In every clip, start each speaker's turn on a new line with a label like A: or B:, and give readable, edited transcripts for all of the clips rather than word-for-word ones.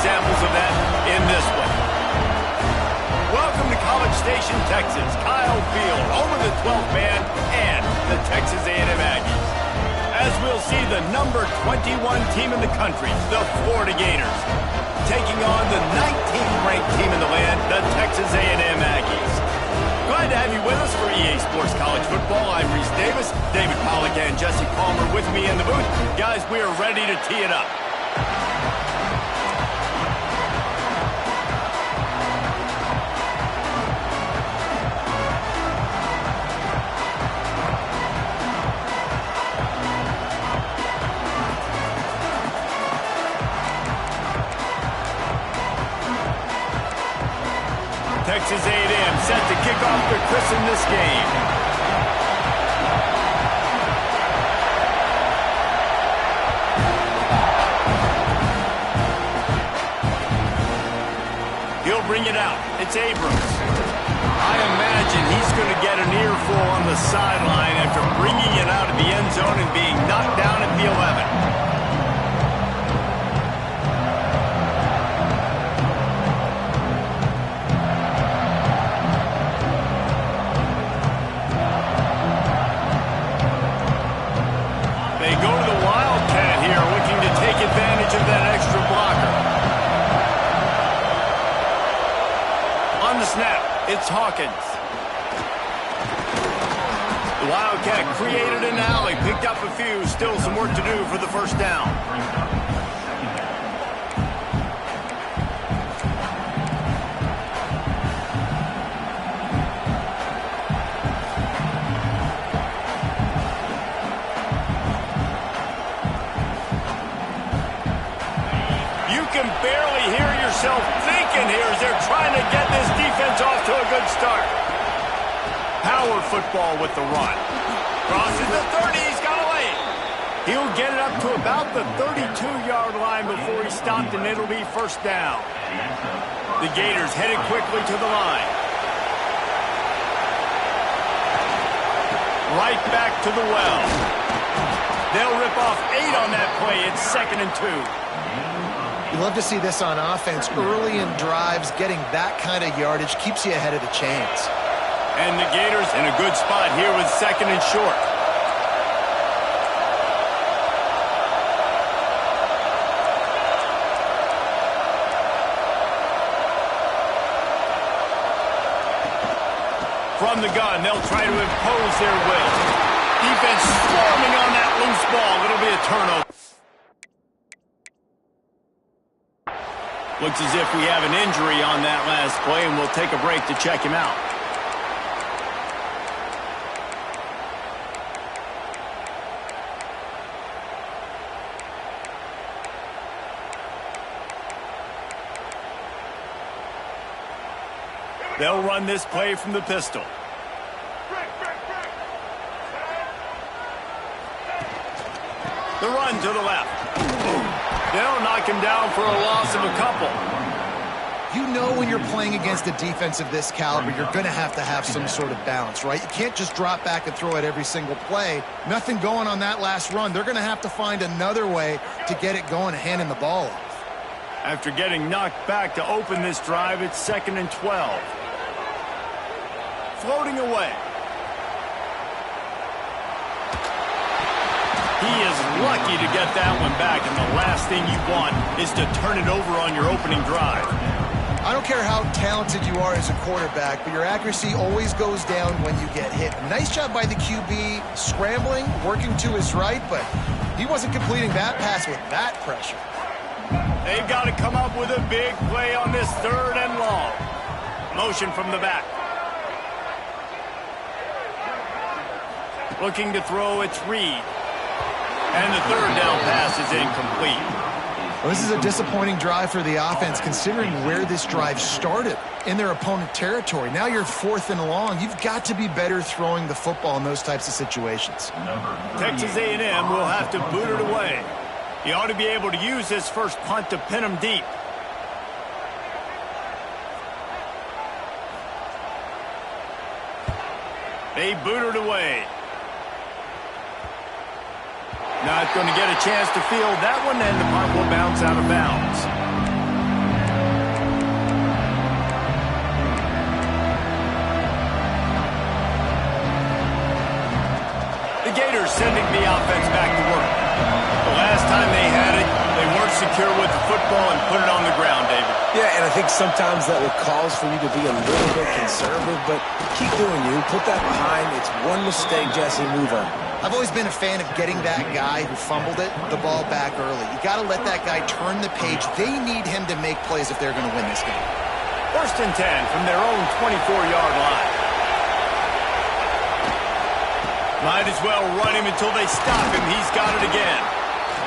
A: examples of that in this one. Welcome to College Station, Texas. Kyle Field, home of the 12th man and the Texas A&M Aggies. As we'll see, the number 21 team in the country, the Florida Gators, taking on the 19th ranked team in the land, the Texas A&M Aggies. Glad to have you with us for EA Sports College Football. I'm Reese Davis, David Pollack and Jesse Palmer with me in the booth. Guys, we are ready to tee it up. Texas A&M set to kick off to christen this game. He'll bring it out. It's Abrams. I imagine he's going to get an earful on the sideline after bringing it out of the end zone and being knocked down at the 11. Advantage of that extra blocker. On the snap, it's Hawkins. The Wildcat created an alley, picked up a few, still some work to do for the first down. Thinking here as they're trying to get this defense off to a good start. Power football with the run. Crosses the 30, he's got a lane. He'll get it up to about the 32-yard line before he's stopped, and it'll be first down. The Gators headed quickly to the line. Right back to the well. They'll rip off 8 on that play. It's 2nd and 2.
B: You love to see this on offense. Early in drives, getting that kind of yardage keeps you ahead of the chains.
A: And the Gators in a good spot here with 2nd and short. From the gun, they'll try to impose their will. Defense swarming on that loose ball. It'll be a turnover. Looks as if we have an injury on that last play, and we'll take a break to check him out. They'll run this play from the pistol. The run to the left. They'll knock him down for a loss of a couple.
B: You know when you're playing against a defense of this caliber, you're going to have some sort of balance, right? You can't just drop back and throw it every single play. Nothing going on that last run. They're going to have to find another way to get it going and handing the ball off.
A: After getting knocked back to open this drive, it's 2nd and 12. Floating away. He is lucky to get that one back, and the last thing you want is to turn it over on your opening drive.
B: I don't care how talented you are as a quarterback, but your accuracy always goes down when you get hit. Nice job by the QB scrambling, working to his right, but he wasn't completing that pass with that pressure.
A: They've got to come up with a big play on this 3rd and long. Motion from the back. Looking to throw, it's Reed. And the 3rd down pass is incomplete.
B: Well, this is a disappointing drive for the offense, considering where this drive started in their opponent territory. Now you're 4th and long. You've got to be better throwing the football in those types of situations.
A: Texas A&M will have to boot it away. He ought to be able to use this first punt to pin him deep. They boot it away. Not going to get a chance to field that one, and the punt will bounce out of bounds. sending the offense back to work. The last time they had it, they weren't secure with the football and put it on the ground, David.
C: Yeah, and I think sometimes that will cause for you to be a little bit conservative, but keep doing you. Put that behind. It's one mistake, Jesse. Move on.
B: I've always been a fan of getting that guy who fumbled it, the ball back early. You got to let that guy turn the page. They need him to make plays if they're going to win this game.
A: 1st and 10 from their own 24-yard line. Might as well run him until they stop him. He's got it again.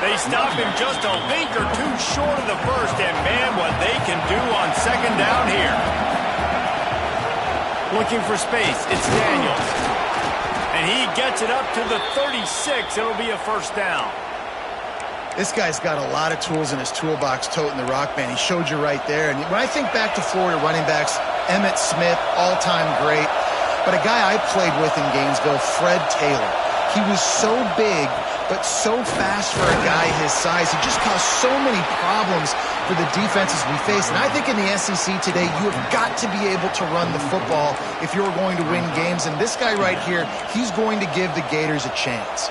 A: They stop him just a link or two short of the first, and man, what they can do on 2nd down here. Looking for space, it's Daniels. And he gets it up to the 36. It'll be a 1st down.
B: This guy's got a lot of tools in his toolbox toting the rock band. He showed you right there. And when I think back to Florida running backs, Emmitt Smith, all-time great. But a guy I played with in Gainesville, Fred Taylor. He was so big, but so fast for a guy his size. He just caused so many problems for the defenses we face. And I think in the SEC today, you have got to be able to run the football if you're going to win games. And this guy right here, he's going to give the Gators a chance.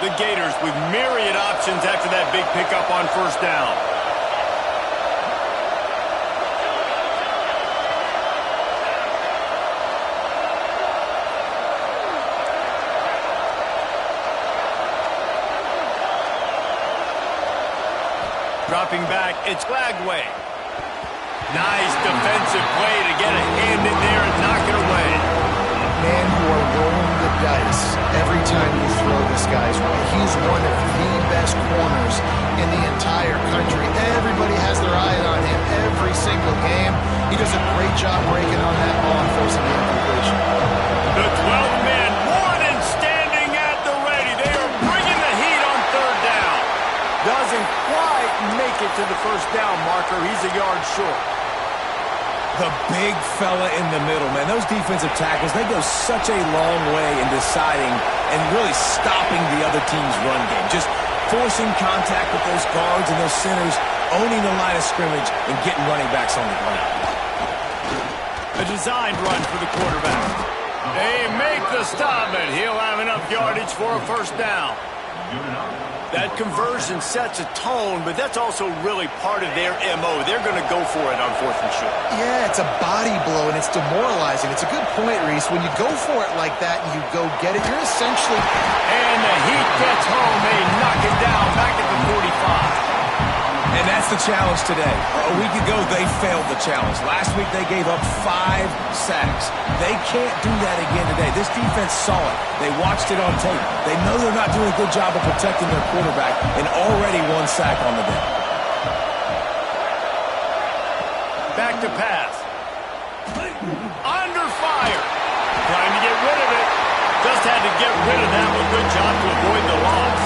A: The Gators with myriad options after that big pickup on 1st down. Dropping back, it's Glagway. Nice defensive play to get a hand in there and knock it away.
B: Man, you are rolling the dice every time you throw this guy's way. He's one of the best corners in the entire country. Everybody has their eye on him every single game. He does a great job breaking on that ball and forcing the incompletion.
A: The 12th man, Warden standing at the ready. They are bringing the heat on 3rd down. Doesn't quite make it to the 1st down marker. He's a yard short.
C: The big fella in the middle, man. Those defensive tackles, they go such a long way in deciding and really stopping the other team's run game. Just forcing contact with those guards and those centers, owning the line of scrimmage, and getting running backs on the ground.
A: A designed run for the quarterback. They make the stop, and he'll have enough yardage for a 1st down. That conversion sets a tone, but that's also really part of their MO. They're going to go for it on 4th and short.
B: Yeah, it's a body blow, and it's demoralizing. It's a good point, Reese. When you go for it like that and you go get it, you're essentially...
A: And the Heat gets home. They knock it down back at the 45.
C: And that's the challenge today. A week ago, they failed the challenge. Last week, they gave up 5 sacks. They can't do that again today. This defense saw it. They watched it on tape. They know they're not doing a good job of protecting their quarterback, and already 1 sack on the day.
A: Back to pass. Under fire. Trying to get rid of it. Just had to get rid of that one. Good job to avoid the loss.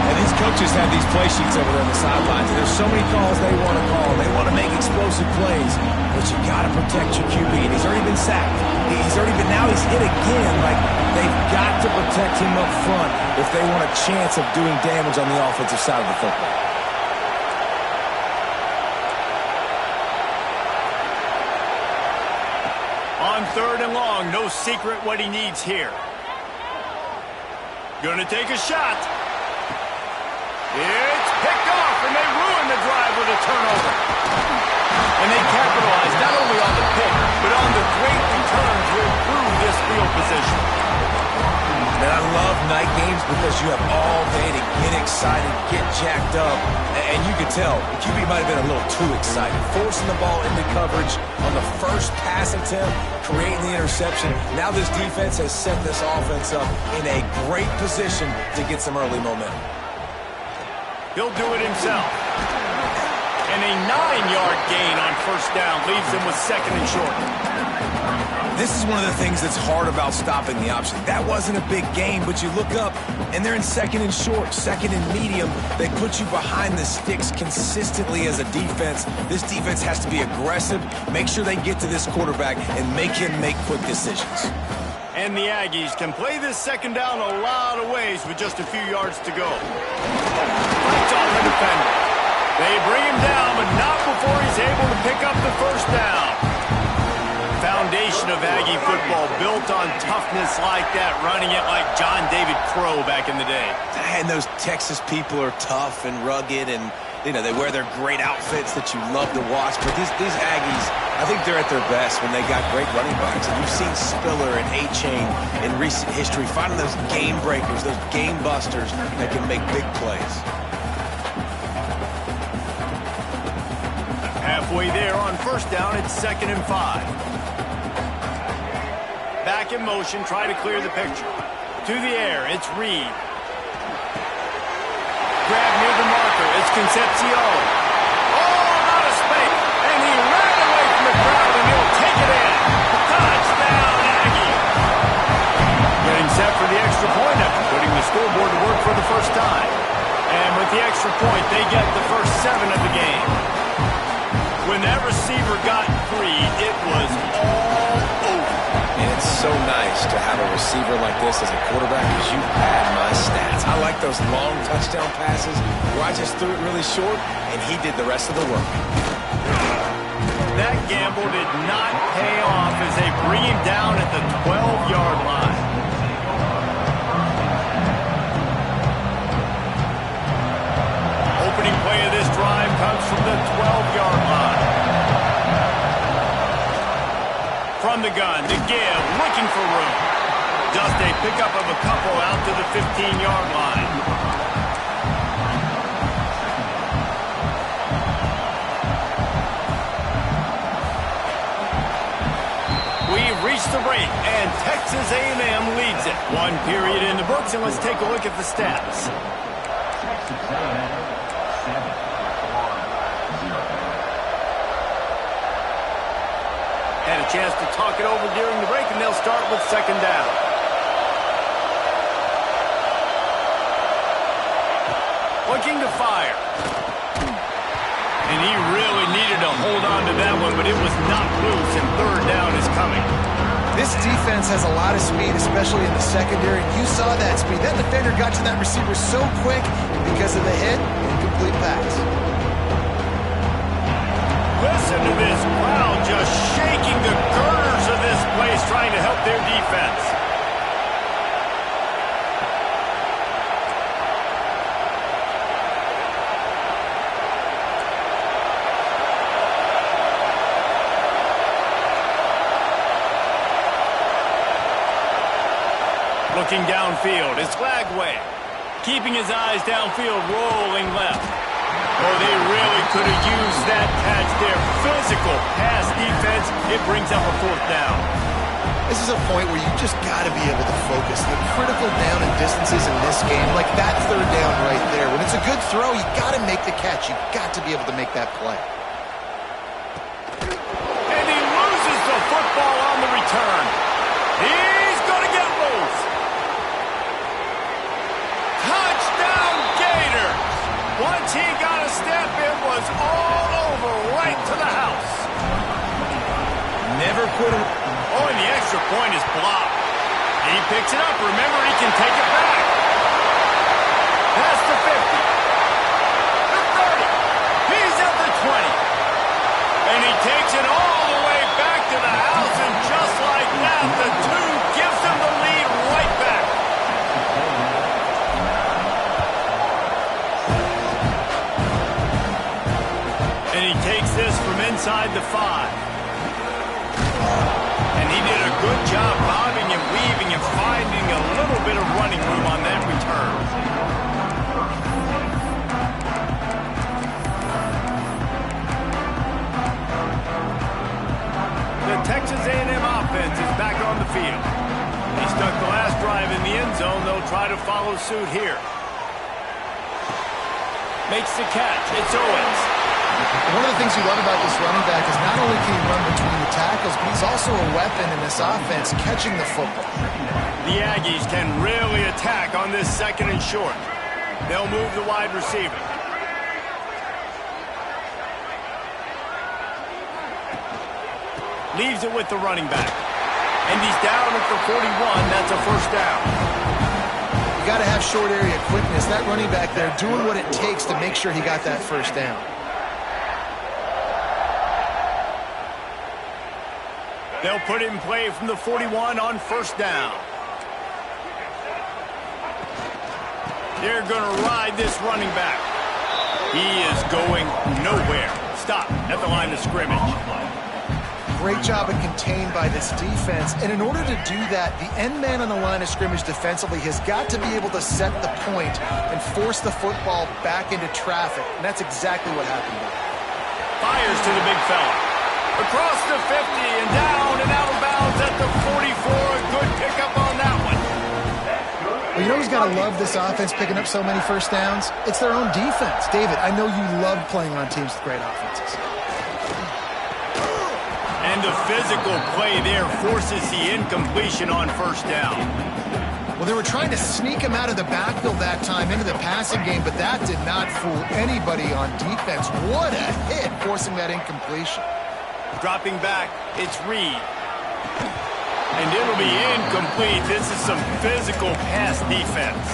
C: And these coaches have these play sheets over there on the sidelines, and there's so many calls they want to call. They want to make explosive plays, but you got to protect your QB. And he's already been sacked. Now he's hit again. Like, they've got to protect him up front if they want a chance of doing damage on the offensive side of the football.
A: On 3rd and long, no secret what he needs here. Gonna take a shot. It's picked off, and they ruin the drive with a turnover. And they capitalize not only on the pick, but on the great return to improve this field position.
C: And I love night games because you have all day to get excited, get jacked up, and you can tell the QB might have been a little too excited. Forcing the ball into coverage on the first pass attempt, creating the interception. Now this defense has set this offense up in a great position to get some early momentum.
A: He'll do it himself. And a 9-yard gain on 1st down leaves him with 2nd and short.
C: This is one of the things that's hard about stopping the option. That wasn't a big gain, but you look up, and they're in 2nd and short, 2nd and medium. They put you behind the sticks consistently as a defense. This defense has to be aggressive, make sure they get to this quarterback, and make him make quick decisions.
A: And the Aggies can play this 2nd down a lot of ways with just a few yards to go. Fights on the defender. They bring him down, but not before he's able to pick up the 1st down. Foundation of Aggie football built on toughness like that, running it like John David Crow back in the day.
C: And those Texas people are tough and rugged, and you know, they wear their great outfits that you love to watch. But these Aggies, I think they're at their best when they got great running backs. And you've seen Spiller and A-Chain in recent history, finding those game breakers, those game busters that can make big plays.
A: Halfway there on first down, it's 2nd and 5. Back in motion, try to clear the picture. To the air, it's Reed. Grab near the marker, it's Concepcion. Oh, not a space, and he ran away from the crowd, and he'll take it in. Touchdown, Aggie. Getting set for the extra point after putting the scoreboard to work for the first time. And with the extra point, they get the first 7 of the game. When that receiver got free, it was all over.
C: And it's so nice to have a receiver like this as a quarterback because you pad my stats. I like those long touchdown passes where I just threw it really short and he did the rest of the work.
A: That gamble did not pay off as they bring him down at the 12-yard line. Opening play of this drive comes from the 12-yard line. From the gun to give, looking for room. Just a pickup of a couple out to the 15-yard line. We've reached the break, and Texas A&M leads it. 1 period in the books, and let's take a look at the stats. Had a chance to talk it over during the break, and they'll start with 2nd down. Looking to fire. And he really needed to hold on to that one, but it was not loose, and 3rd down is coming.
B: This defense has a lot of speed, especially in the secondary. You saw that speed. That defender got to that receiver so quick, and because of the hit, incomplete pass.
A: Listen to this crowd just shaking the girders of this place, trying to help their defense. Looking downfield, it's Glagway. Keeping his eyes downfield, rolling left. Oh, they really could have used that catch there. Physical pass defense. It brings up a 4th down.
B: This is a point where you just got to be able to focus. The critical down and distances in this game, like that 3rd down right there. When it's a good throw, you got to make the catch. You got to be able to make that play.
A: And he loses the football on the return. He's going to get loose. Touchdown Gators. Once he got a step, it was all over, right to the house.
C: Never quit him.
A: Oh, and the extra point is blocked. He picks it up. Remember, he can take it back. Past the 50. The 30. He's at the 20. And he takes it all the way back to the house, and just like that, the 2 gives him the lead right back. And he takes this from inside the 5. And he did a good job bobbing and weaving and finding a little bit of running room on that return. The Texas A&M offense is back on the field. He stuck the last drive in the end zone. They'll try to follow suit here. Makes the catch. It's Owens.
B: One of the things you love about this running back is not only can he run between the tackles, but he's also a weapon in this offense, catching the football.
A: The Aggies can really attack on this 2nd and short. They'll move the wide receiver. Leaves it with the running back. And he's down at the 41. That's a 1st down.
B: You got to have short area quickness. That running back there doing what it takes to make sure he got that 1st down.
A: They'll put it in play from the 41 on first down. They're going to ride this running back. He is going nowhere. Stop at the line of scrimmage.
B: Great job of contained by this defense. And in order to do that, the end man on the line of scrimmage defensively has got to be able to set the point and force the football back into traffic. And that's exactly what happened there.
A: Fires to the big fella. Across the 50 and down and out of bounds at the 44. A good pickup on that one.
B: Well, you know who's got to love this offense picking up so many first downs? It's their own defense. David, I know you love playing on teams with great offenses.
A: And the physical play there forces the incompletion on first down.
B: Well, they were trying to sneak him out of the backfield that time into the passing game, but that did not fool anybody on defense. What a hit, forcing that incompletion.
A: Dropping back, it's Reed. And it'll be incomplete. This is some physical pass defense.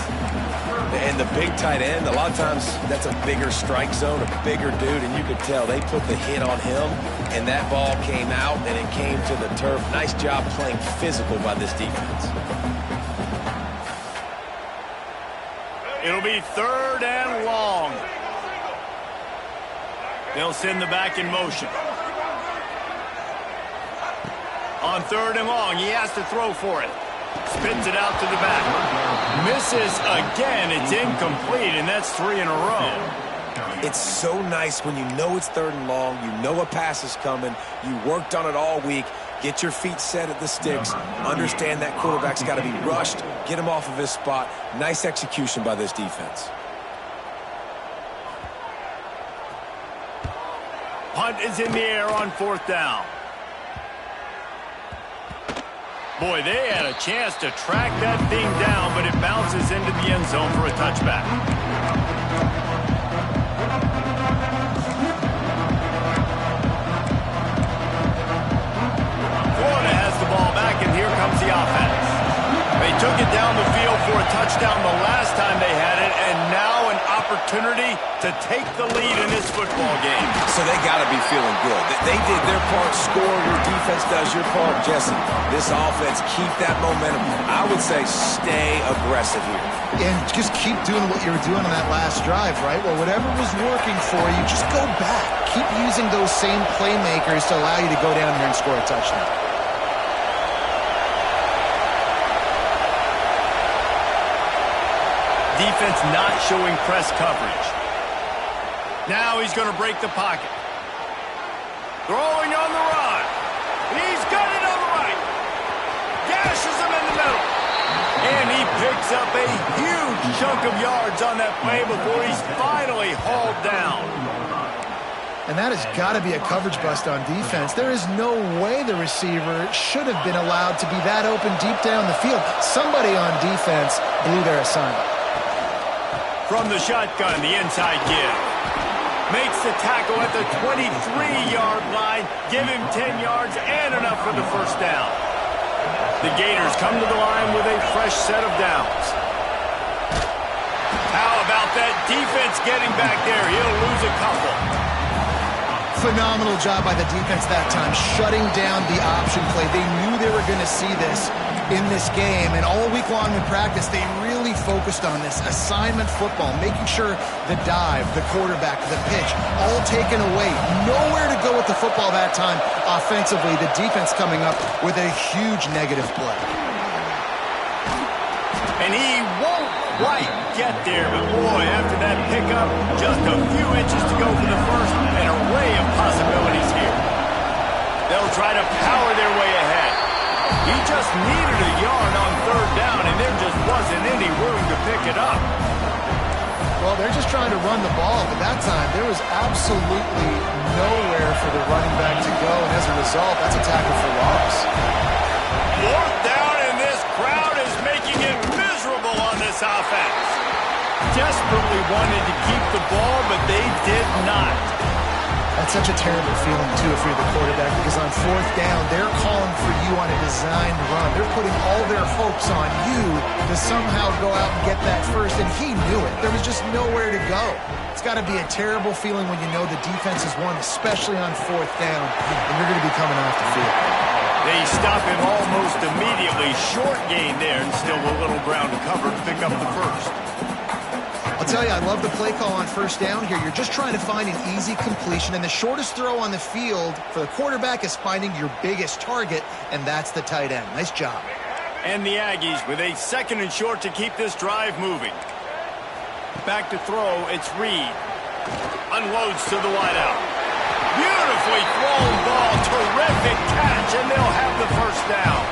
C: And the big tight end, a lot of times that's a bigger strike zone, a bigger dude, and you could tell they put the hit on him, and that ball came out, and it came to the turf. Nice job playing physical by this defense.
A: It'll be 3rd and long. They'll send the back in motion. On 3rd and long, he has to throw for it. Spins it out to the back. Misses again. It's incomplete, and that's 3 in a row.
C: It's so nice when you know it's 3rd and long, you know a pass is coming, you worked on it all week, get your feet set at the sticks, understand that quarterback's got to be rushed, get him off of his spot. Nice execution by this defense.
A: Punt is in the air on 4th down. Boy, they had a chance to track that thing down, but it bounces into the end zone for a touchback. Florida has the ball back, and here comes the offense. They took it down the field for a touchdown the last time they had it, and now an opportunity to take the lead in this football game.
C: So they got to be feeling good. They did their part, score, your defense does your part. Jesse, this offense, keep that momentum. I would say stay aggressive here.
B: And just keep doing what you were doing on that last drive, right? Well, whatever was working for you, just go back. Keep using those same playmakers to allow you to go down here and score a touchdown.
A: Defense not showing press coverage. Now he's going to break the pocket. Throwing on the run. He's got it on the right. Gashes him in the middle. And he picks up a huge chunk of yards on that play before he's finally hauled down.
B: And that has got to be a coverage bust on defense. There is no way the receiver should have been allowed to be that open deep down the field. Somebody on defense blew their assignment.
A: From the shotgun, the inside give. Makes the tackle at the 23-yard line. Give him 10 yards and enough for the first down. The Gators come to the line with a fresh set of downs. How about that defense getting back there? He'll lose a couple.
B: Phenomenal job by the defense that time, shutting down the option play. They knew they were going to see this in this game, and all week long in practice, they really focused on this assignment football, making sure the dive, the quarterback, the pitch, all taken away. Nowhere to go with the football that time offensively. The defense coming up with a huge negative play.
A: And he won't quite get there, but boy, after that pickup, just a few inches to go for the first, an array of possibilities here. They'll try to power their way ahead. He just needed a yard on 3rd down, and there just wasn't any room to pick it up.
B: Well, they're just trying to run the ball, but that time there was absolutely nowhere for the running back to go, and as a result, that's a tackle for loss.
A: 4th down, and this crowd is making it miserable on this offense. Desperately wanted to keep the ball, but they did not.
B: That's such a terrible feeling, too, if you're the quarterback, because on 4th down, they're calling for you on a designed run. They're putting all their hopes on you to somehow go out and get that first, and he knew it. There was just nowhere to go. It's got to be a terrible feeling when you know the defense has won, especially on 4th down, and you're going to be coming off the field.
A: They stop him almost immediately. Short gain there, and still a little ground to cover to pick up the first.
B: I'll tell you, I love the play call on first down here. You're just trying to find an easy completion, and the shortest throw on the field for the quarterback is finding your biggest target, and that's the tight end. Nice job.
A: And the Aggies with a 2nd and short to keep this drive moving. Back to throw, it's Reed. Unloads to the wideout. Beautifully thrown ball, terrific catch, and they'll have the first down.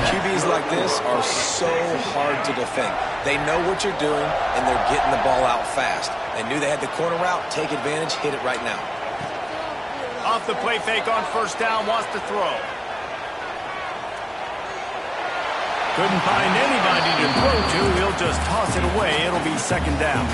C: QBs like this are so hard to defend. They know what you're doing, and they're getting the ball out fast. They knew they had the corner route. Take advantage. Hit it right now.
A: Off the play fake on first down, wants to throw. Couldn't find anybody to throw to. He'll just toss it away. It'll be 2nd down.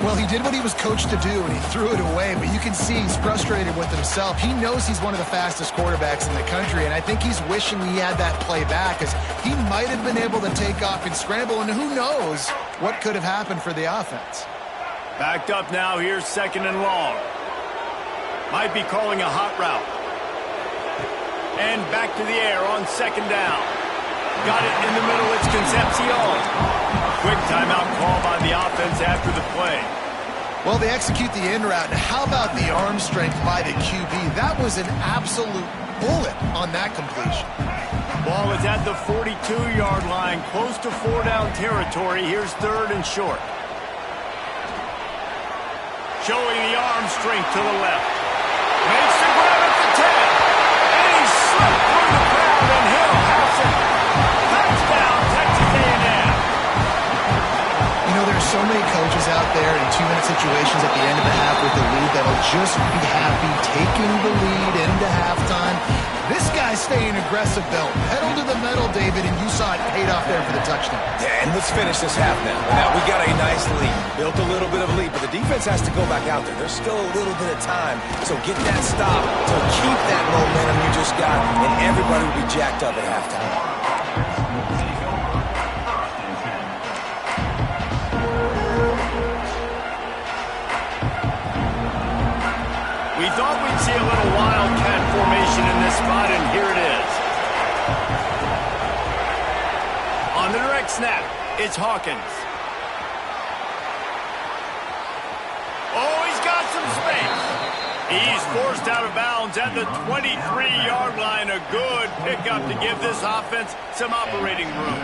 B: Well, he did what he was coached to do, and he threw it away, but you can see he's frustrated with himself. He knows he's one of the fastest quarterbacks in the country, and I think he's wishing he had that play back, because he might have been able to take off and scramble, and who knows what could have happened for the offense.
A: Backed up now. Here's 2nd and long. Might be calling a hot route. And back to the air on 2nd down. Got it in the middle. It's Concepcion. Quick timeout call by the offense after the play.
B: Well, they execute the in route. Now, how about the arm strength by the QB? That was an absolute bullet on that completion.
A: Ball is at the 42-yard line, close to 4-down territory. Here's 3rd and short. Showing the arm strength to the left. Makes the grab at the 10. And he slipped through the crowd, and Hill has it. Touchdown, Texas A&M.
B: You know, there's so many coaches out there in 2-minute situations at the end of the half with the lead that'll just be happy taking the lead into halftime. This guy's staying aggressive, though. Pedal to the metal, David, and you saw it paid off there for the touchdown.
C: Yeah, and let's finish this half now. Now, we got a nice lead. Built a little bit of a lead, but the defense has to go back out there. There's still a little bit of time. So get that stop to keep that momentum you just got, and everybody will be jacked up at halftime.
A: We thought we'd see a little wildcat formation in this spot, and here it is. On the direct snap, it's Hawkins. Oh, he's got some space. He's forced out of bounds at the 23-yard line. A good pickup to give this offense some operating room.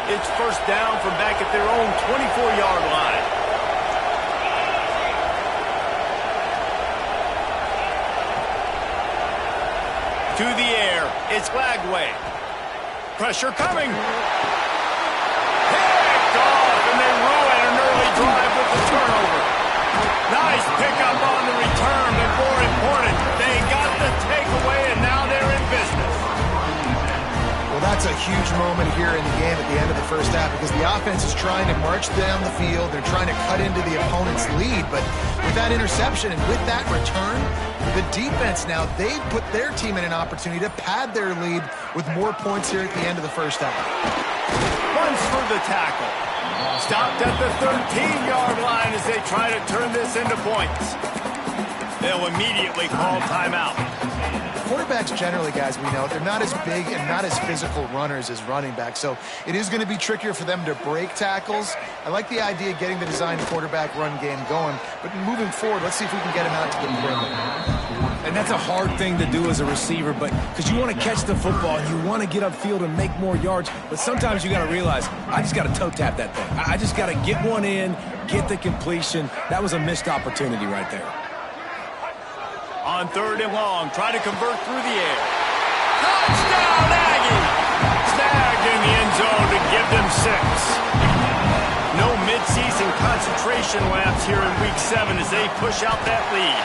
A: It's first down from back at their own 24-yard line. To the air, it's Lagway. Pressure coming. Picked off, and they ruin an early drive with the turnover. Nice pickup on the return, but more important, they got the takeaway, and now they're in business.
B: Well, that's a huge moment here in the game at the end of the first half because the offense is trying to march down the field. They're trying to cut into the opponent's lead, but with that interception and with that return, the defense now, they put their team in an opportunity to pad their lead with more points here at the end of the first half.
A: Runs for the tackle. Stopped at the 13-yard line as they try to turn this into points. They'll immediately call timeout.
B: Quarterbacks generally, guys, we know, they're not as big and not as physical runners as running backs, so it is going to be trickier for them to break tackles. I like the idea of getting the designed quarterback run game going, but moving forward, let's see if we can get him out to the perimeter.
C: And that's a hard thing to do as a receiver, but because you want to catch the football and you want to get upfield and make more yards, but sometimes you got to realize, I just got to toe tap that thing. I just got to get one in, get the completion. That was a missed opportunity right there.
A: On 3rd and long, try to convert through the air. Touchdown, Aggie! Snagged in the end zone to give them 6. No midseason concentration laps here in Week 7 as they push out that lead.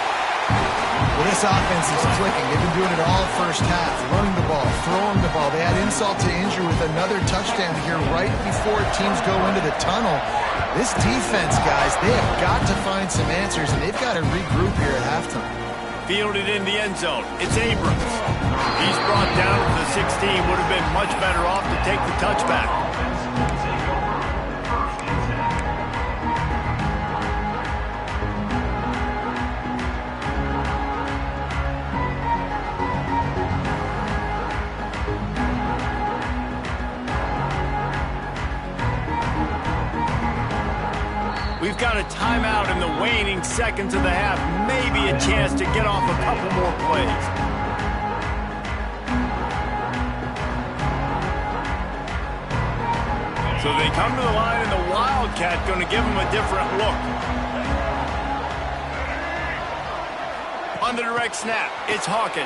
B: Well, this offense is clicking. They've been doing it all first half, running the ball, throwing the ball. They had insult to injury with another touchdown here right before teams go into the tunnel. This defense, guys, they have got to find some answers, and they've got to regroup here at halftime.
A: Fielded in the end zone. It's Abrams. He's brought down to the 16. Would have been much better off to take the touchback. We've got a timeout in the waning seconds of the half. Maybe a chance to get off a couple more plays. So they come to the line, and the Wildcat going to give them a different look. On the direct snap, it's Hawkins.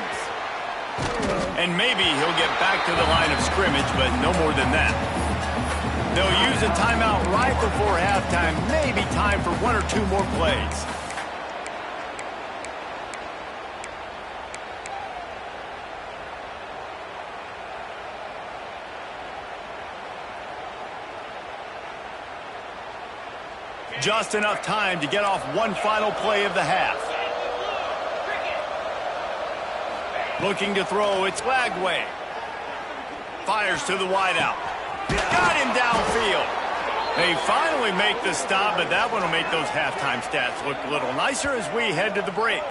A: And maybe he'll get back to the line of scrimmage, but no more than that. They'll use a timeout right before halftime. Maybe time for one or two more plays. Just enough time to get off one final play of the half. Looking to throw, it's Lagway. Fires to the wideout. Got him downfield. They finally make the stop, but that one will make those halftime stats look a little nicer as we head to the break.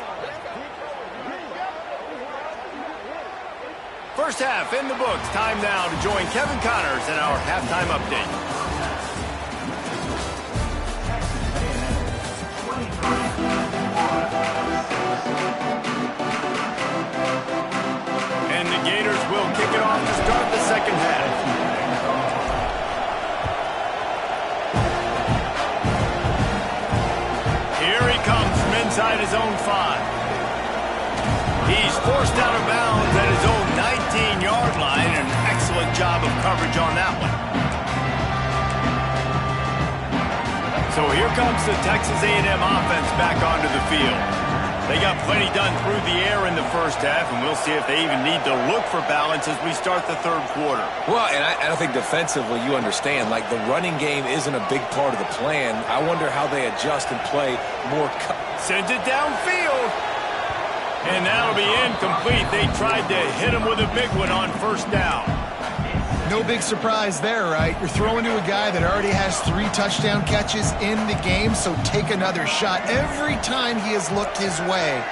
A: First half in the books. Time now to join Kevin Connors in our halftime update. And the Gators will kick it off to start the second half. Inside his own 5. He's forced out of bounds at his own 19-yard line. An excellent job of coverage on that one. So here comes the Texas A&M offense back onto the field. They got plenty done through the air in the first half, and we'll see if they even need to look for balance as we start the third quarter.
C: Well, and I think defensively you understand, like the running game isn't a big part of the plan. I wonder how they adjust and play more.
A: Sends it downfield. And that'll be incomplete. They tried to hit him with a big one on first down.
B: No big surprise there, right? You're throwing to a guy that already has 3 touchdown catches in the game, so take another shot. Every time he has looked his way,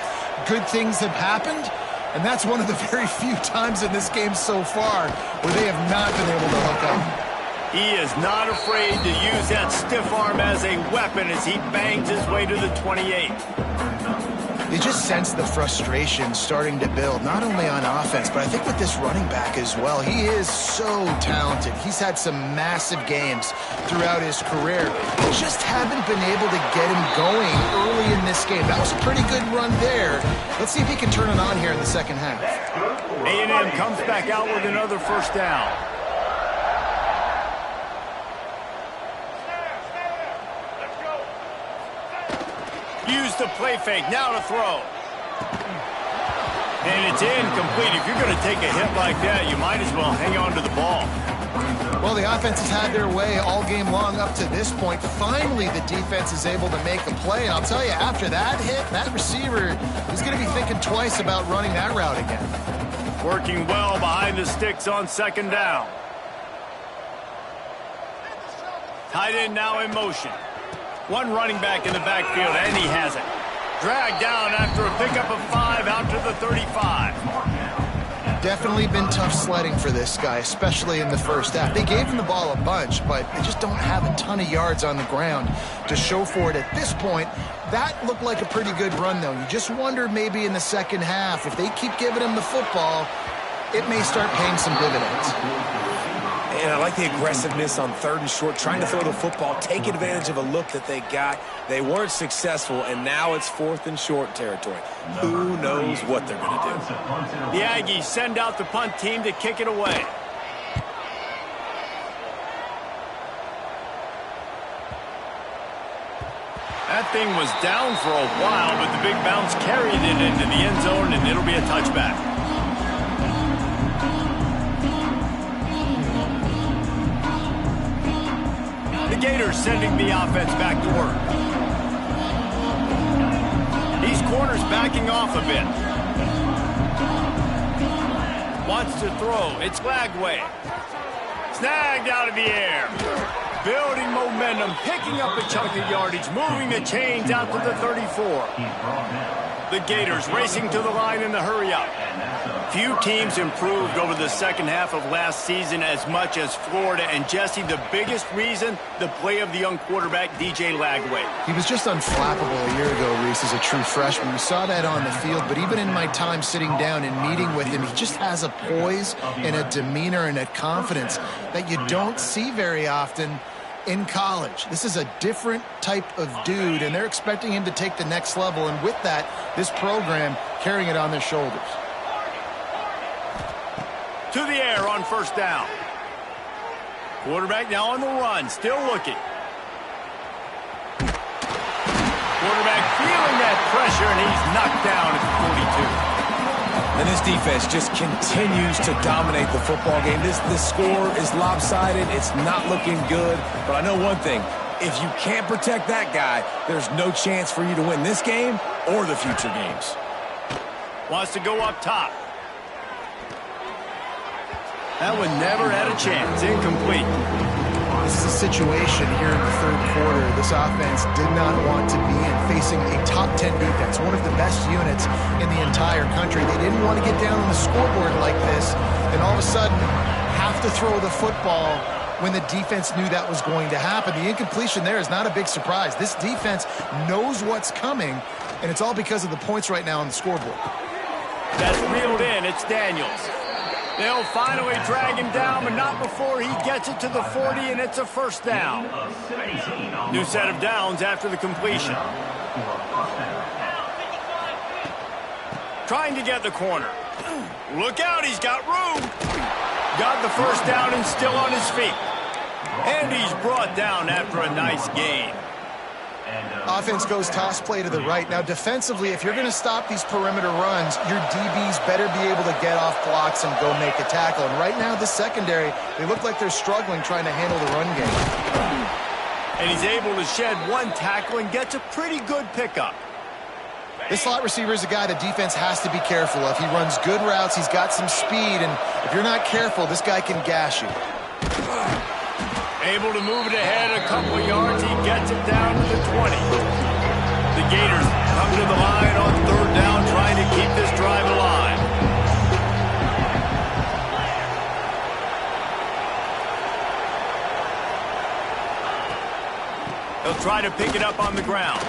B: good things have happened, and that's one of the very few times in this game so far where they have not been able to hook up.
A: He is not afraid to use that stiff arm as a weapon as he bangs his way to the 28.
B: You just sense the frustration starting to build, not only on offense, but I think with this running back as well. He is so talented. He's had some massive games throughout his career. They just haven't been able to get him going early in this game. That was a pretty good run there. Let's see if he can turn it on here in the second half.
A: A&M comes back out with another first down. Use the play fake, now to throw. And it's incomplete. If you're going to take a hit like that, you might as well hang on to the ball.
B: Well, the offense has had their way all game long up to this point. Finally, the defense is able to make a play. And I'll tell you, after that hit, that receiver is going to be thinking twice about running that route again.
A: Working well behind the sticks on second down. Tight end now in motion. One running back in the backfield, and he has it. Dragged down after a pickup of 5 out to the 35.
B: Definitely been tough sledding for this guy, especially in the first half. They gave him the ball a bunch, but they just don't have a ton of yards on the ground to show for it at this point. That looked like a pretty good run, though. You just wonder maybe in the second half, if they keep giving him the football, it may start paying some dividends.
C: And I like the aggressiveness on 3rd and short, trying to throw the football, take advantage of a look that they got. They weren't successful, and now it's 4th and short territory. Who knows what they're going to do?
A: The Aggies send out the punt team to kick it away. That thing was down for a while, but the big bounce carried it into the end zone, and it'll be a touchback. The Gators sending the offense back to work. These corners backing off a bit. Wants to throw. It's Lagway. Snagged out of the air. Building momentum, picking up a chunk of yardage, moving the chains out to the 34. The Gators racing to the line in the hurry up. Few teams improved over the second half of last season as much as Florida. And, Jesse, the biggest reason, the play of the young quarterback, DJ Lagway.
B: He was just unflappable a year ago, Reese, as a true freshman. We saw that on the field, but even in my time sitting down and meeting with him, he just has a poise and a demeanor and a confidence that you don't see very often in college. This is a different type of dude, and they're expecting him to take the next level, and with that, this program carrying it on their shoulders.
A: To the air on first down. Quarterback now on the run, still looking. Quarterback feeling that pressure, and he's knocked down at the 42.
C: And this defense just continues to dominate the football game. This score is lopsided. It's not looking good. But I know one thing. If you can't protect that guy, there's no chance for you to win this game or the future games.
A: Wants to go up top. That one never had a chance. Incomplete.
B: This is a situation here in the third quarter this offense did not want to be in, facing a top 10 defense, one of the best units in the entire country. They didn't want to get down on the scoreboard like this and all of a sudden have to throw the football when the defense knew that was going to happen. The incompletion there is not a big surprise. This defense knows what's coming, and it's all because of the points right now on the scoreboard.
A: That's reeled in. It's Daniels. They'll finally drag him down, but not before he gets it to the 40, and it's a first down. New set of downs after the completion. Trying to get the corner. Look out, he's got room. Got the first down and still on his feet. And he's brought down after a nice gain.
B: Offense goes toss play to the right. Now, defensively, if you're going to stop these perimeter runs, your DBs better be able to get off blocks and go make a tackle. And right now, the secondary, they look like they're struggling trying to handle the run game.
A: And he's able to shed one tackle and gets a pretty good pickup.
B: This slot receiver is a guy the defense has to be careful of. He runs good routes. He's got some speed. And if you're not careful, this guy can gash you.
A: Able to move it ahead a couple of yards. He gets it down to the 20. The Gators come to the line on third down, trying to keep this drive alive. They'll try to pick it up on the ground.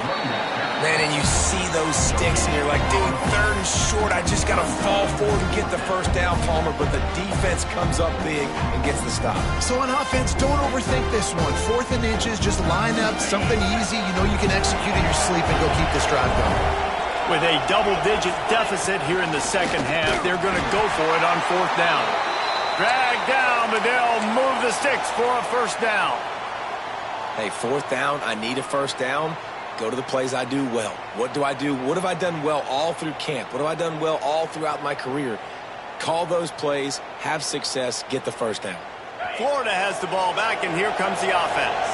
C: Man, and you see those sticks, and you're like, dude, third and short. I just got to fall forward and get the first down, Palmer. But the defense comes up big and gets the stop.
B: So on offense, don't overthink this one. 4th and inches, just line up something easy. You know you can execute in your sleep and go keep this drive going.
A: With a double-digit deficit here in the second half, they're going to go for it on fourth down. Drag down, but they'll move the sticks for a first down.
C: Hey, fourth down, I need a first down. Go to the plays I do well. What do I do? What have I done well all through camp? What have I done well all throughout my career? Call those plays, have success, get the first down.
A: Florida has the ball back, and here comes the offense.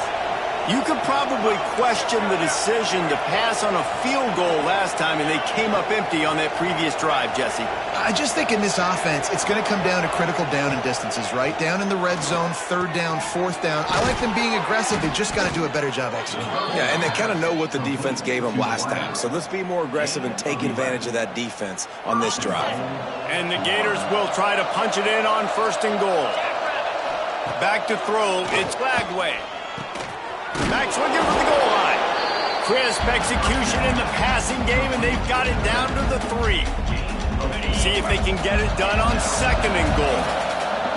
A: You could probably question the decision to pass on a field goal last time, and they came up empty on that previous drive, Jesse.
B: I just think in this offense, it's going to come down to critical down and distances, right? Down in the red zone, third down, fourth down. I like them being aggressive. They just got to do a better job executing.
C: Yeah, and they kind of know what the defense gave them last time. So let's be more aggressive and take advantage of that defense on this drive.
A: And the Gators will try to punch it in on first and goal. Back to throw, it's Lagway. Back swinging for the goal line. Crisp execution in the passing game, and they've got it down to the 3. See if they can get it done on second and goal.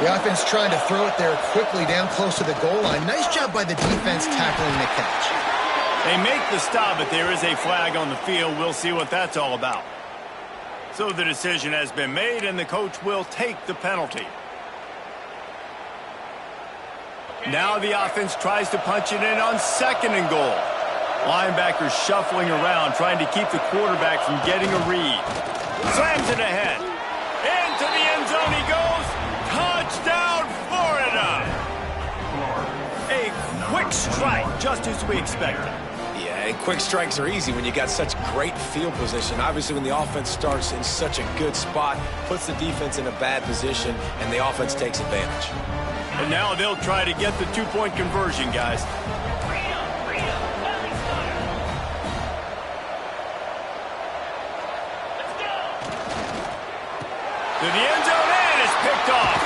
B: The offense trying to throw it there quickly down close to the goal line. Nice job by the defense tackling the catch.
A: They make the stop, but there is a flag on the field. We'll see what that's all about. So the decision has been made, and the coach will take the penalty. Now the offense tries to punch it in on second and goal. Linebackers shuffling around, trying to keep the quarterback from getting a read. Slams it ahead. Into the end zone he goes. Touchdown, Florida! A quick strike, just as we expected.
C: Yeah, and quick strikes are easy when you got such great field position. Obviously, when the offense starts in such a good spot, puts the defense in a bad position, and the offense takes advantage.
A: And now they'll try to get the two-point conversion, guys. the end zone and it's picked off.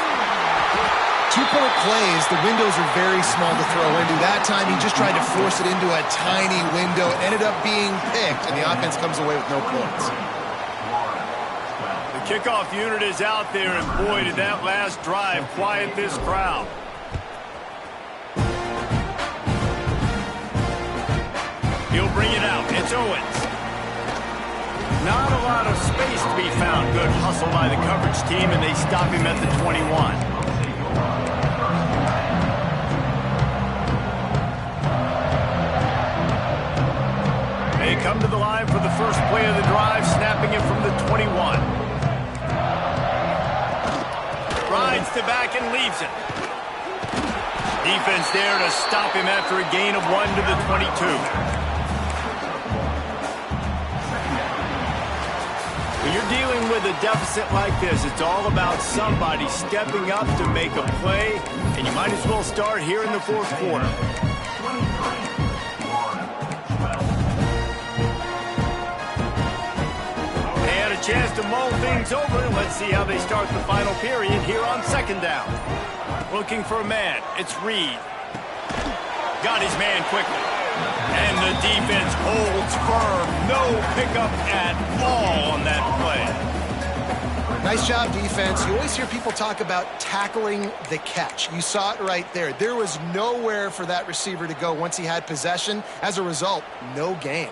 B: 2-point plays, the windows are very small to throw into. That time, he just tried to force it into a tiny window. It ended up being picked, and the offense comes away with no points.
A: The kickoff unit is out there, and boy, did that last drive quiet this crowd. He'll bring it out. It's Owens. Not a lot of space to be found. Good hustle by the coverage team, and they stop him at the 21. They come to the line for the first play of the drive, snapping it from the 21. Rides to back and leaves it. Defense there to stop him after a gain of 1 to the 22. When you're dealing with a deficit like this, it's all about somebody stepping up to make a play, and you might as well start here in the fourth quarter. Chance to mull things over. Let's see how they start the final period here on second down. Looking for a man. It's Reed. Got his man quickly. And the defense holds firm. No pickup at all on that play.
B: Nice job, defense. You always hear people talk about tackling the catch. You saw it right there. There was nowhere for that receiver to go once he had possession. As a result, no gain.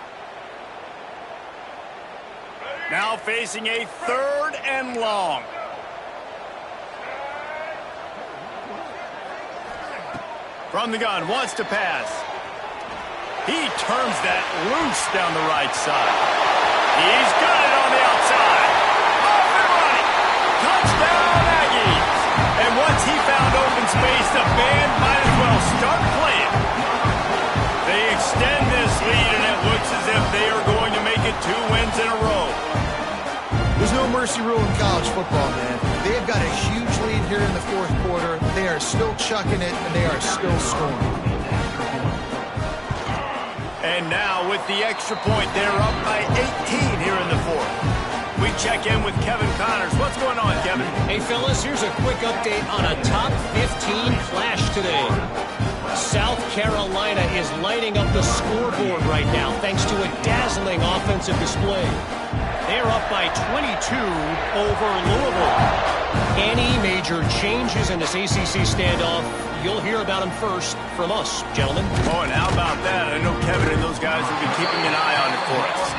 A: Now facing a 3rd and long. From the gun, wants to pass. He turns that loose down the right side. He's got it on the outside. Off and running. Touchdown, Aggies. And once he found open space, the band might as well start playing. They extend this lead, and it looks as if they are going to make it 2 wins in a row.
B: There's no mercy rule in college football, man. They've got a huge lead here in the fourth quarter. They are still chucking it, and they are still scoring.
A: And now with the extra point, they're up by 18 here in the fourth. We check in with Kevin Connors. What's going on, Kevin?
D: Hey, fellas, here's a quick update on a top 15 clash today. South Carolina is lighting up the scoreboard right now thanks to a dazzling offensive display. They're up by 22 over Louisville. Any major changes in this ACC standoff, you'll hear about them first from us, gentlemen.
A: Oh, and how about that? I know Kevin and those guys will be keeping an eye on it for us.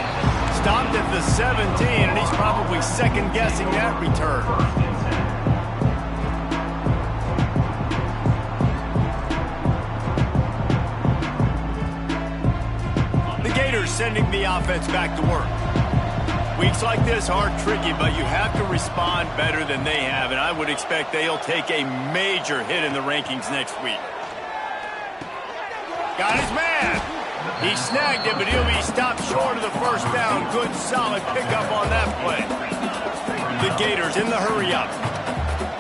A: Stopped at the 17, and he's probably second-guessing that return. The Gators sending the offense back to work. Weeks like this are tricky, but you have to respond better than they have, and I would expect they'll take a major hit in the rankings next week. Got his man. He snagged it, but he'll be stopped short of the first down. Good, solid pickup on that play. The Gators in the hurry-up.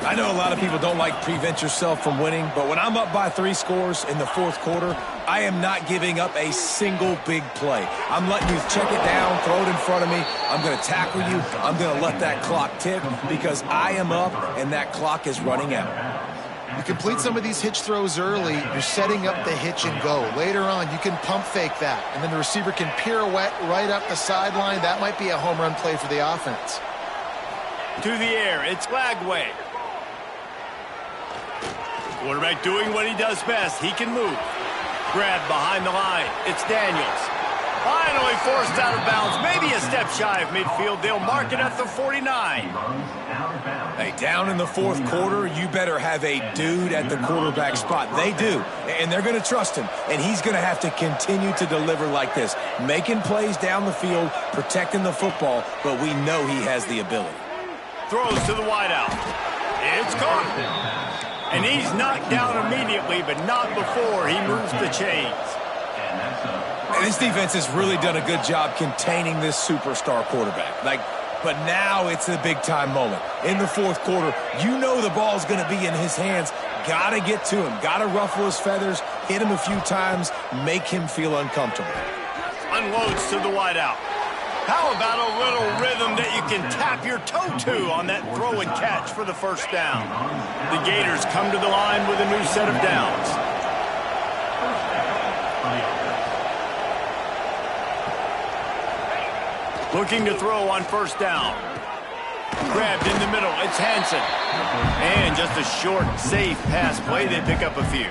C: I know a lot of people don't like prevent yourself from winning, but when I'm up by 3 scores in the fourth quarter, I am not giving up a single big play. I'm letting you check it down, throw it in front of me. I'm going to tackle you. I'm going to let that clock tick because I am up and that clock is running out.
B: You complete some of these hitch throws early, you're setting up the hitch and go. Later on, you can pump fake that, and then the receiver can pirouette right up the sideline. That might be a home run play for the offense.
A: To the air, it's Lagway. Quarterback doing what he does best. He can move. Grab behind the line. It's Daniels. Finally forced out of bounds. Maybe a step shy of midfield. They'll mark it at the 49.
C: Hey, down in the fourth quarter, you better have a dude at the quarterback spot. They do, and they're going to trust him, and he's going to have to continue to deliver like this, making plays down the field, protecting the football, but we know he has the ability.
A: Throws to the wideout. It's caught. And he's knocked down immediately, but not before he moves the chains.
C: And this defense has really done a good job containing this superstar quarterback. But now it's a big-time moment. In the fourth quarter, you know the ball's going to be in his hands. Got to get to him. Got to ruffle his feathers, hit him a few times, make him feel uncomfortable.
A: Unloads to the wideout. How about a little rhythm that you can tap your toe to on that throw and catch for the first down? The Gators come to the line with a new set of downs. Looking to throw on first down. Grabbed in the middle. It's Hansen. And just a short, safe pass play. They pick up a few.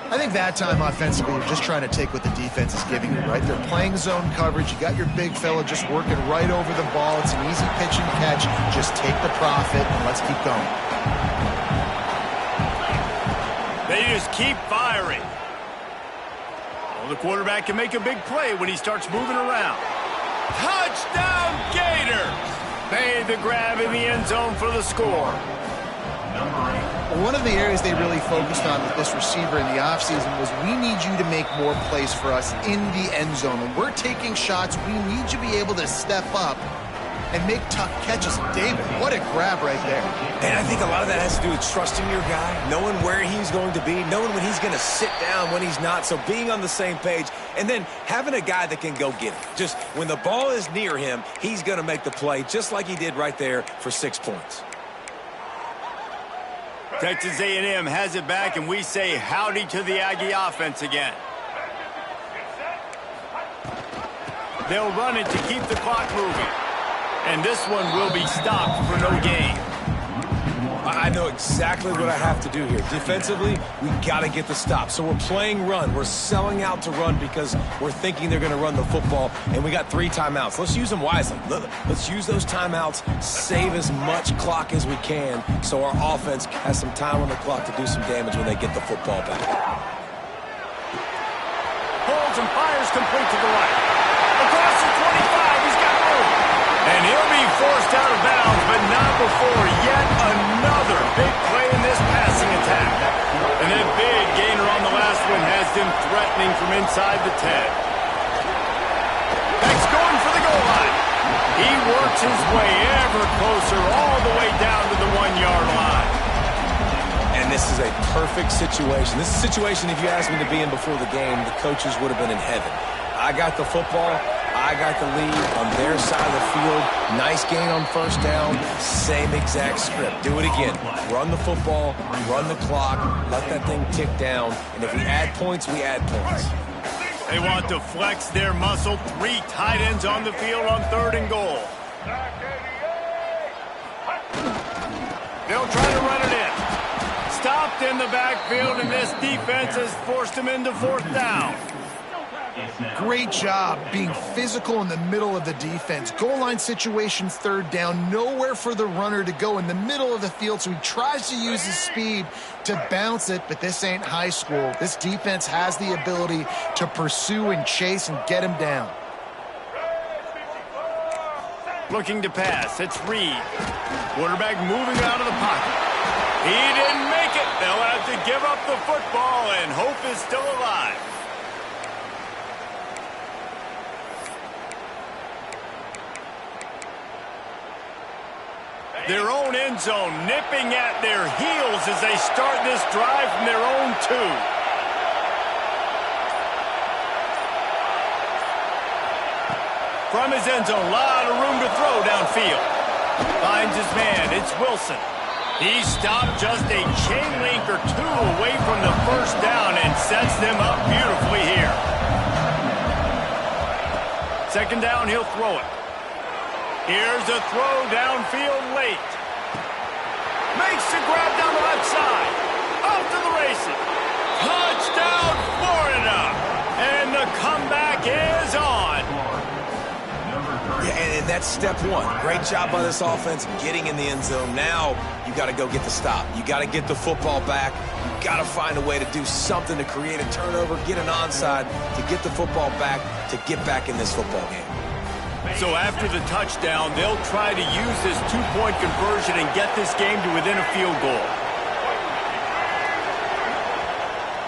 B: I think that time offensively, you're just trying to take what the defense is giving you, right? They're playing zone coverage. You got your big fella just working right over the ball. It's an easy pitch and catch. Just take the profit and let's keep going.
A: They just keep firing. Well, the quarterback can make a big play when he starts moving around. Touchdown, Gators! Made the grab in the end zone for the score.
B: One of the areas they really focused on with this receiver in the offseason was we need you to make more plays for us in the end zone. When we're taking shots, we need you to be able to step up and make tough catches. David, what a grab right there.
C: And I think a lot of that has to do with trusting your guy, knowing where he's going to be, knowing when he's going to sit down, when he's not, so being on the same page, and then having a guy that can go get it. Just when the ball is near him, he's going to make the play, just like he did right there for 6 points.
A: Texas A&M has it back, and we say howdy to the Aggie offense again. They'll run it to keep the clock moving. And this one will be stopped for no gain.
C: I know exactly what I have to do here. Defensively, we got to get the stop. So we're playing run. We're selling out to run because we're thinking they're going to run the football, and we got 3 timeouts. Let's use them wisely. Let's use those timeouts, save as much clock as we can so our offense has some time on the clock to do some damage when they get the football back.
A: Holds and fires complete to the right. Across the 25, he's got room. And he'll be forced out of bounds, but not before yet another big play in this passing attack. And that big gainer on the last one has them threatening from inside the 10. Beck's going for the goal line. He works his way ever closer all the way down to the 1-yard line.
C: And this is a perfect situation. This is a situation, if you asked me to be in before the game, the coaches would have been in heaven. I got the football. I got the lead on their side of the field. Nice gain on first down. Same exact script. Do it again. Run the football, run the clock, let that thing tick down. And if we add points, we add points.
A: They want to flex their muscle. 3 tight ends on the field on 3rd and goal. They'll try to run it in. Stopped in the backfield, and this defense has forced him into 4th down.
B: Great job being physical in the middle of the defense. Goal line situations, 3rd down, nowhere for the runner to go in the middle of the field, so he tries to use his speed to bounce it, but this ain't high school. This defense has the ability to pursue and chase and get him down.
A: Looking to pass, it's Reed. Quarterback moving out of the pocket. He didn't make it. They'll have to give up the football, and hope is still alive. Their own end zone nipping at their heels as they start this drive from their own 2. From his end zone, a lot of room to throw downfield. Finds his man, it's Wilson. He stopped just a chain link or 2 away from the first down and sets them up beautifully here. 2nd down, he'll throw it. Here's a throw downfield late. Makes the grab down the left side. Off to the races. Touchdown, Florida. And the comeback is on.
C: Yeah, and that's step 1. Great job by this offense getting in the end zone. Now you got to go get the stop. You got to get the football back. You got to find a way to do something to create a turnover, get an onside, to get the football back, to get back in this football game.
A: So after the touchdown, they'll try to use this 2-point conversion and get this game to within a field goal.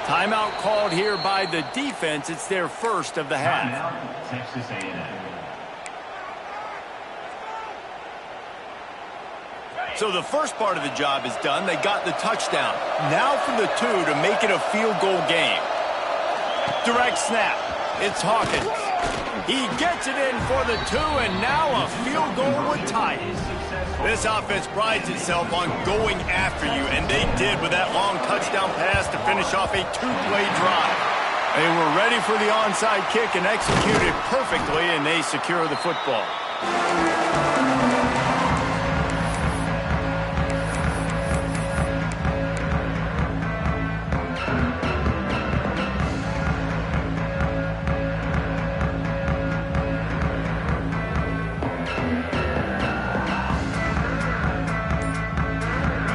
A: Timeout called here by the defense. It's their first of the half.
E: Texas A&M.
A: So the first part of the job is done. They got the touchdown. Now for the 2 to make it a field goal game. Direct snap. It's Hawkins. He gets it in for the 2, and now a field goal would tie it. This offense prides itself on going after you, and they did with that long touchdown pass to finish off a 2-play drive. They were ready for the onside kick and executed perfectly, and they secure the football.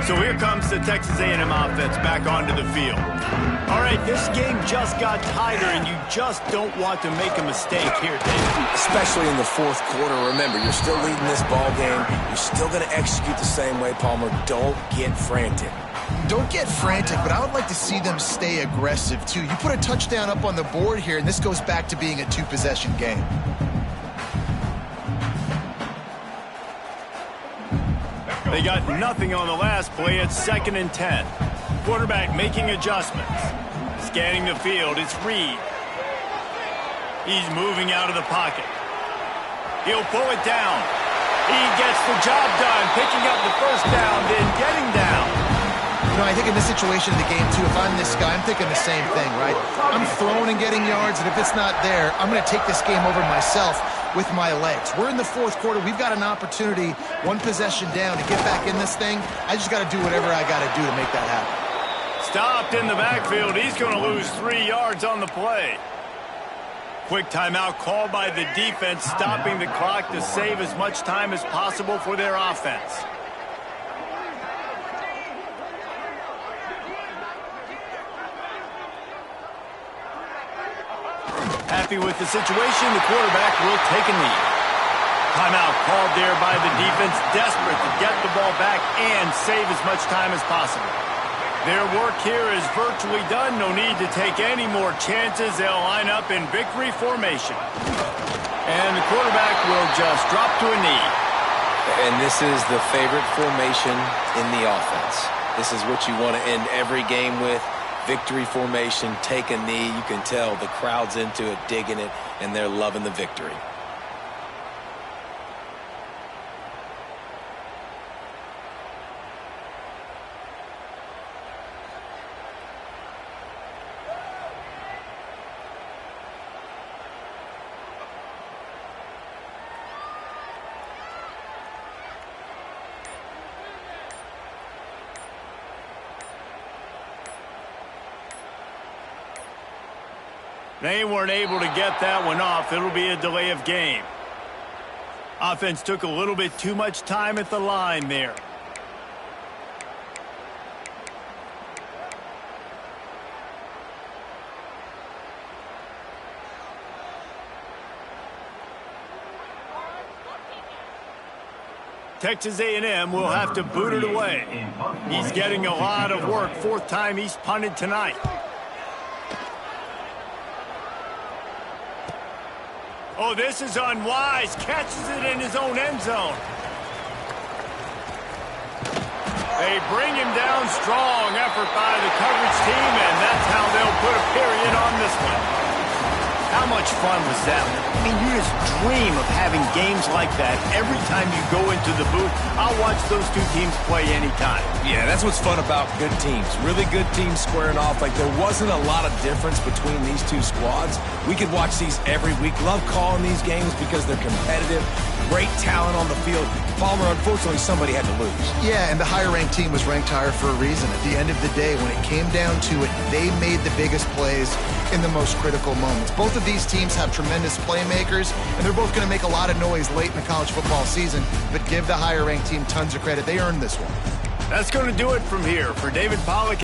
A: So here comes the Texas A&M offense back onto the field. All right, this game just got tighter, and you just don't want to make a mistake here, David.
C: Especially in the fourth quarter. Remember, you're still leading this ball game. You're still going to execute the same way, Palmer. Don't get frantic.
B: Don't get frantic, but I would like to see them stay aggressive, too. You put a touchdown up on the board here, and this goes back to being a 2-possession game.
A: They got nothing on the last play. It's 2nd and 10. Quarterback making adjustments. Scanning the field, it's Reed. He's moving out of the pocket. He'll pull it down. He gets the job done, picking up the first down, then getting down.
B: You know, I think in this situation of the game, too, if I'm this guy, I'm thinking the same thing, right? I'm throwing and getting yards, and if it's not there, I'm going to take this game over myself with my legs. We're in the fourth quarter. We've got an opportunity, 1 possession down, to get back in this thing. I just got to do whatever I got to do to make that happen.
A: Stopped in the backfield. He's going to lose 3 yards on the play. Quick timeout called by the defense, stopping the clock to save as much time as possible for their offense. Happy with the situation, the quarterback will take a knee. Timeout called there by the defense, desperate to get the ball back and save as much time as possible. Their work here is virtually done. No need to take any more chances. They'll line up in victory formation. And the quarterback will just drop to a knee.
C: And this is the favorite formation in the offense. This is what you want to end every game with. Victory formation, take a knee. You can tell the crowd's into it, digging it, and they're loving the victory.
A: They weren't able to get that one off. It'll be a delay of game. Offense took a little bit too much time at the line there. Texas A&M will have to boot it away. He's getting a lot of work. 4th time he's punted tonight. Oh, this is unwise. Catches it in his own end zone. They bring him down. Strong effort by the coverage team, and that's how they'll put a period on this one. How much fun was that? I mean, you just dream of having games like that every time you go into the booth. I'll watch those 2 teams play anytime.
C: Yeah, that's what's fun about good teams. Really good teams squaring off. Like, there wasn't a lot of difference between these 2 squads. We could watch these every week. Love calling these games because they're competitive. Great talent on the field. Palmer, unfortunately, somebody had to lose.
B: Yeah, and the higher-ranked team was ranked higher for a reason. At the end of the day, when it came down to it, they made the biggest plays in the most critical moments. Both of these teams have tremendous playmakers, and they're both going to make a lot of noise late in the college football season, but give the higher-ranked team tons of credit. They earned this one.
A: That's going to do it from here. For David Pollack